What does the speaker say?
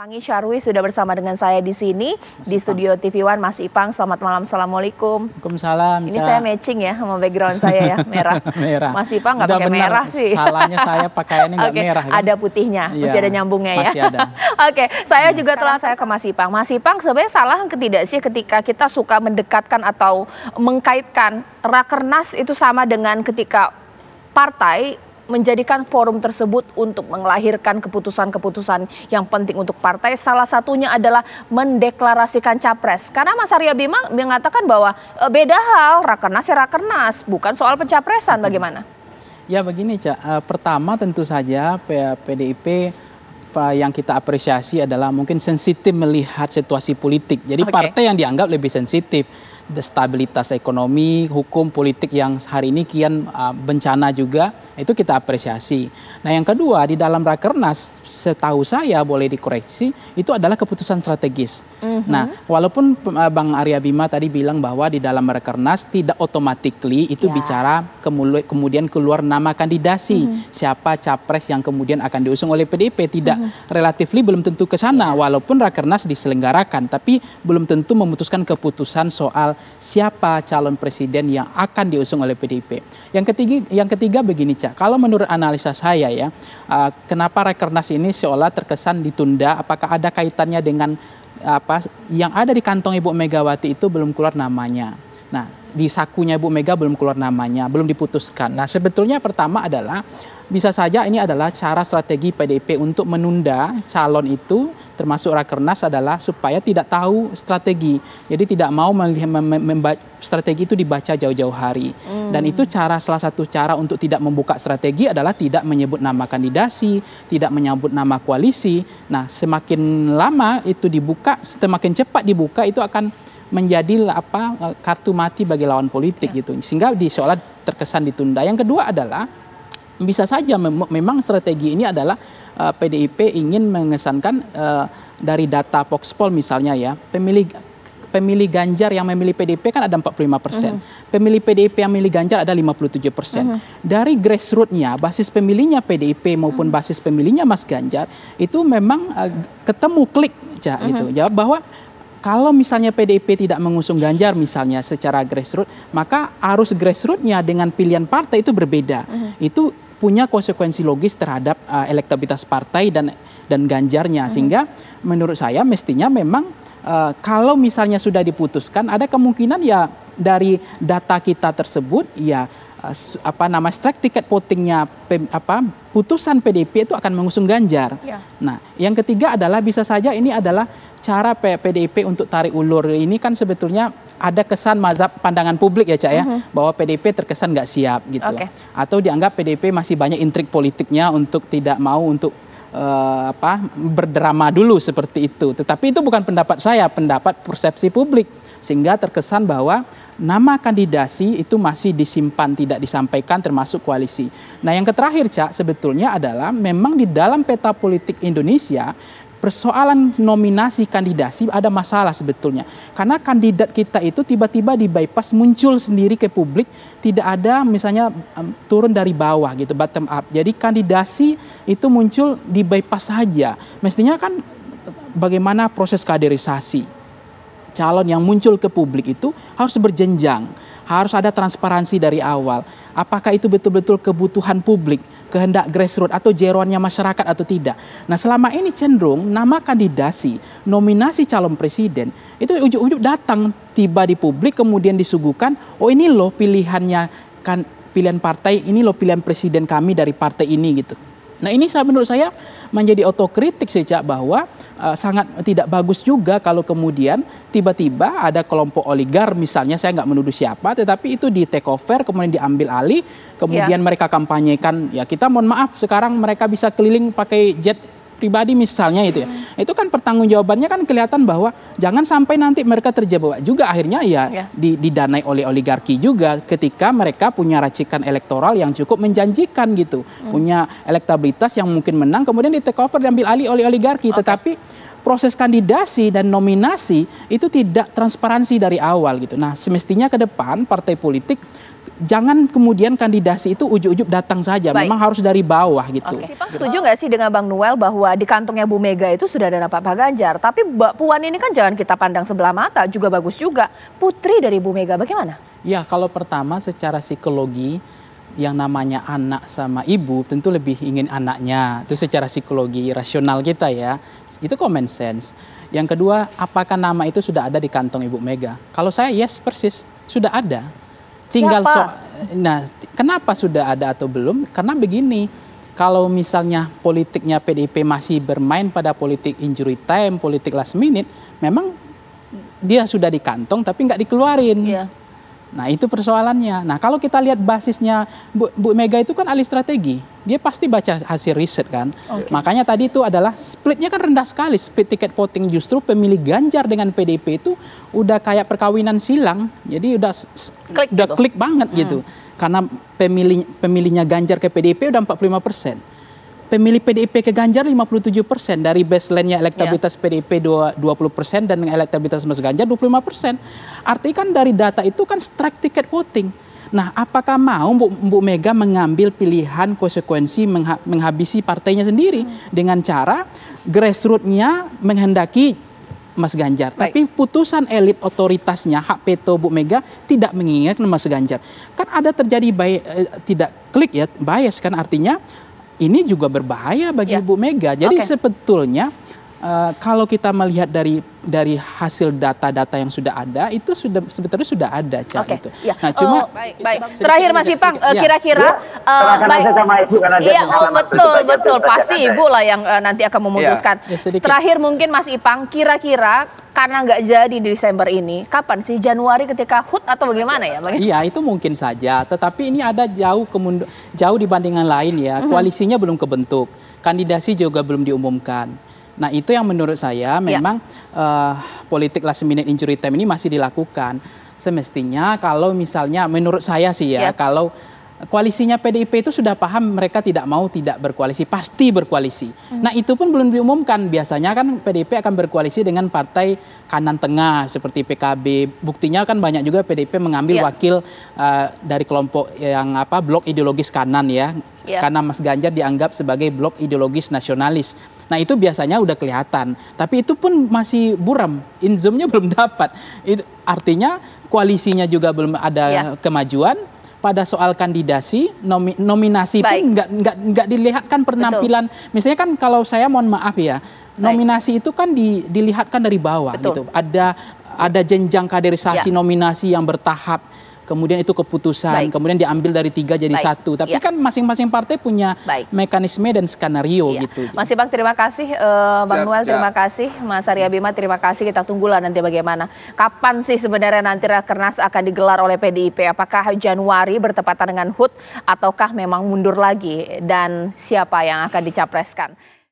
Pangi Syarwi sudah bersama dengan saya di sini di studio TV One. Mas Ipang, selamat malam, assalamualaikum. Waalaikumsalam. Ini saya matching ya sama background saya ya, merah. Merah. Mas Ipang nggak pakai merah sih. Salahnya saya pakaiannya nggak merah. Kan? Ada putihnya, masih ada nyambungnya ya. Masih ada. Oke, saya juga telah saya ke Mas Ipang. Mas Ipang, sebenarnya salah tidak sih ketika kita suka mendekatkan atau mengkaitkan Rakernas itu sama dengan ketika partai menjadikan forum tersebut untuk melahirkan keputusan-keputusan yang penting untuk partai. Salah satunya adalah mendeklarasikan capres. Karena Mas Arya Bima mengatakan bahwa beda hal, Rakernas ya Rakernas, bukan soal pencapresan. Bagaimana? Ya begini, Cak. Pertama tentu saja PDIP yang kita apresiasi adalah mungkin sensitif melihat situasi politik. Jadi partai yang dianggap lebih sensitif. Stabilitas ekonomi, hukum, politik yang hari ini kian bencana juga, itu kita apresiasi. Nah yang kedua, di dalam Rakernas, setahu saya boleh dikoreksi, itu adalah keputusan strategis. Nah walaupun Bang Arya Bima tadi bilang bahwa di dalam Rakernas tidak automatically itu bicara kemudian keluar nama kandidasi, siapa capres yang kemudian akan diusung oleh PDIP, tidak relatifly belum tentu ke sana, walaupun Rakernas diselenggarakan, tapi belum tentu memutuskan keputusan soal siapa calon presiden yang akan diusung oleh PDIP. Yang ketiga begini, Cak. Kalau menurut analisa saya ya, kenapa Rakernas ini seolah terkesan ditunda? Apakah ada kaitannya dengan apa yang ada di kantong Ibu Megawati itu belum keluar namanya? Nah, di sakunya Ibu Mega belum keluar namanya, belum diputuskan. Nah, sebetulnya pertama adalah bisa saja ini adalah cara strategi PDIP untuk menunda calon itu, termasuk Rakernas, adalah supaya tidak tahu strategi. Jadi tidak mau strategi itu dibaca jauh-jauh hari. Dan itu salah satu cara untuk tidak membuka strategi adalah tidak menyebut nama kandidasi, tidak menyebut nama koalisi. Nah, semakin lama itu dibuka, semakin cepat dibuka, itu akan menjadi kartu mati bagi lawan politik gitu. Sehingga seolah terkesan ditunda. Yang kedua adalah bisa saja memang strategi ini adalah PDIP ingin mengesankan dari data Voxpol misalnya ya, pemilih Ganjar yang memilih PDIP kan ada 45%. Pemilih PDIP yang memilih Ganjar ada 57%. Dari grassroots-nya, basis pemilihnya PDIP maupun basis pemilihnya Mas Ganjar, itu memang ketemu klik gitu. Jawab bahwa kalau misalnya PDIP tidak mengusung Ganjar misalnya secara grassroots, maka arus grassroots-nya dengan pilihan partai itu berbeda. Itu punya konsekuensi logis terhadap elektabilitas partai dan Ganjarnya. Sehingga menurut saya mestinya memang kalau misalnya sudah diputuskan, ada kemungkinan ya dari data kita tersebut ya strike ticket votingnya putusan PDIP itu akan mengusung Ganjar. Nah, yang ketiga adalah bisa saja ini adalah cara PDIP untuk tarik ulur. Ini kan sebetulnya ada kesan mazhab pandangan publik ya, Cak ya, bahwa PDIP terkesan nggak siap gitu. Atau dianggap PDIP masih banyak intrik politiknya untuk tidak mau untuk berdrama dulu seperti itu. Tetapi itu bukan pendapat saya, pendapat persepsi publik. Sehingga terkesan bahwa nama kandidasi itu masih disimpan, tidak disampaikan termasuk koalisi. Nah yang terakhir, Cak, sebetulnya adalah memang di dalam peta politik Indonesia, persoalan nominasi kandidasi ada masalah sebetulnya. Karena kandidat kita itu tiba-tiba di bypass muncul sendiri ke publik, tidak ada misalnya turun dari bawah gitu, bottom up. Jadi kandidasi itu muncul di bypass saja. Mestinya kan bagaimana proses kaderisasi calon yang muncul ke publik itu harus berjenjang, harus ada transparansi dari awal. Apakah itu betul-betul kebutuhan publik, kehendak grassroots atau jeroannya masyarakat atau tidak. Nah selama ini cenderung nama kandidasi, nominasi calon presiden itu ujug-ujug datang tiba di publik kemudian disuguhkan, oh ini loh pilihannya, kan pilihan partai, ini loh pilihan presiden kami dari partai ini gitu. Nah ini menurut saya menjadi otokritik sejak bahwa sangat tidak bagus juga kalau kemudian tiba-tiba ada kelompok oligar misalnya, saya nggak menuduh siapa, tetapi itu di take over kemudian diambil alih, kemudian mereka kampanyekan, ya kita mohon maaf sekarang mereka bisa keliling pakai jet pribadi misalnya itu ya. Itu kan pertanggungjawabannya kan kelihatan bahwa jangan sampai nanti mereka terjebak juga akhirnya ya didanai oleh oligarki juga ketika mereka punya racikan elektoral yang cukup menjanjikan gitu. Punya elektabilitas yang mungkin menang kemudian di take over diambil alih oleh oligarki. Tetapi proses kandidasi dan nominasi itu tidak transparansi dari awal gitu. Nah, semestinya ke depan partai politik jangan kemudian kandidasi itu ujuk-ujuk datang saja, memang harus dari bawah gitu. Oke. Pak, setuju nggak sih dengan Bang Noel bahwa di kantongnya Bu Mega itu sudah ada nama Pak Ganjar, tapi Mbak Puan ini kan jangan kita pandang sebelah mata, juga bagus juga. Putri dari Bu Mega, bagaimana? Ya, kalau pertama secara psikologi, yang namanya anak sama ibu tentu lebih ingin anaknya. Itu secara psikologi rasional kita ya. Itu common sense. Yang kedua, apakah nama itu sudah ada di kantong Ibu Mega? Kalau saya yes, persis. Sudah ada. Tinggal nah, kenapa sudah ada atau belum? Karena begini, kalau misalnya politiknya PDIP masih bermain pada politik injury time, politik last minute, memang dia sudah di kantong tapi nggak dikeluarin. Iya. Nah, itu persoalannya. Nah, kalau kita lihat basisnya Bu Mega itu kan ahli strategi. Dia pasti baca hasil riset kan. Makanya tadi itu adalah splitnya kan rendah sekali. Split tiket voting, justru pemilih Ganjar dengan PDIP itu udah kayak perkawinan silang. Jadi udah klik banget gitu. Karena pemilihnya Ganjar ke PDIP udah 45%. Pemilih PDIP ke Ganjar 57% dari baseline-nya elektabilitas PDIP 20% dan elektabilitas Mas Ganjar 25%. Artinya kan dari data itu kan strike tiket voting. Nah, apakah mau Bu Mega mengambil pilihan konsekuensi menghabisi partainya sendiri dengan cara grassroots-nya menghendaki Mas Ganjar. Tapi putusan elit otoritasnya, hak veto Bu Mega tidak mengingat Mas Ganjar. Kan ada terjadi tidak klik ya, bias kan, artinya ini juga berbahaya bagi Bu Mega. Jadi sebetulnya kalau kita melihat dari hasil data-data yang sudah ada, itu sebetulnya sudah ada, gitu. Nah, cuma baik. Terakhir Mas Ipang, kira-kira betul pasti Ibu lah yang nanti akan memutuskan. Terakhir mungkin Mas Ipang, kira-kira karena nggak jadi di Desember ini, kapan sih? Januari ketika HUT atau bagaimana ya? Iya, itu mungkin saja. Tetapi ini ada jauh dibandingkan lain ya. Koalisinya belum kebentuk, kandidasi juga belum diumumkan. Nah, itu yang menurut saya memang politik last minute injury time ini masih dilakukan. Semestinya kalau misalnya menurut saya sih ya, kalau koalisinya PDIP itu sudah paham mereka tidak mau tidak berkoalisi, pasti berkoalisi. Nah, itu pun belum diumumkan. Biasanya kan PDIP akan berkoalisi dengan partai kanan tengah seperti PKB. Buktinya kan banyak juga PDIP mengambil wakil dari kelompok yang blok ideologis kanan ya. Karena Mas Ganjar dianggap sebagai blok ideologis nasionalis. Nah, itu biasanya udah kelihatan. Tapi itu pun masih buram. Inzomnya belum dapat. Itu artinya koalisinya juga belum ada kemajuan. Pada soal kandidasi, nominasi pun nggak dilihatkan penampilan. Misalnya kan kalau saya mohon maaf ya, nominasi itu kan dilihatkan dari bawah gitu. Ada jenjang kaderisasi nominasi yang bertahap. Kemudian itu keputusan, kemudian diambil dari 3 jadi 1. Tapi kan masing-masing partai punya mekanisme dan skenario gitu. Mas Ipang terima kasih, Bang Noel terima kasih, Mas Arya Bima terima kasih. Kita tunggulah nanti bagaimana. Kapan sih sebenarnya nanti Rakernas akan digelar oleh PDIP? Apakah Januari bertepatan dengan HUT ataukah memang mundur lagi? Dan siapa yang akan dicapreskan?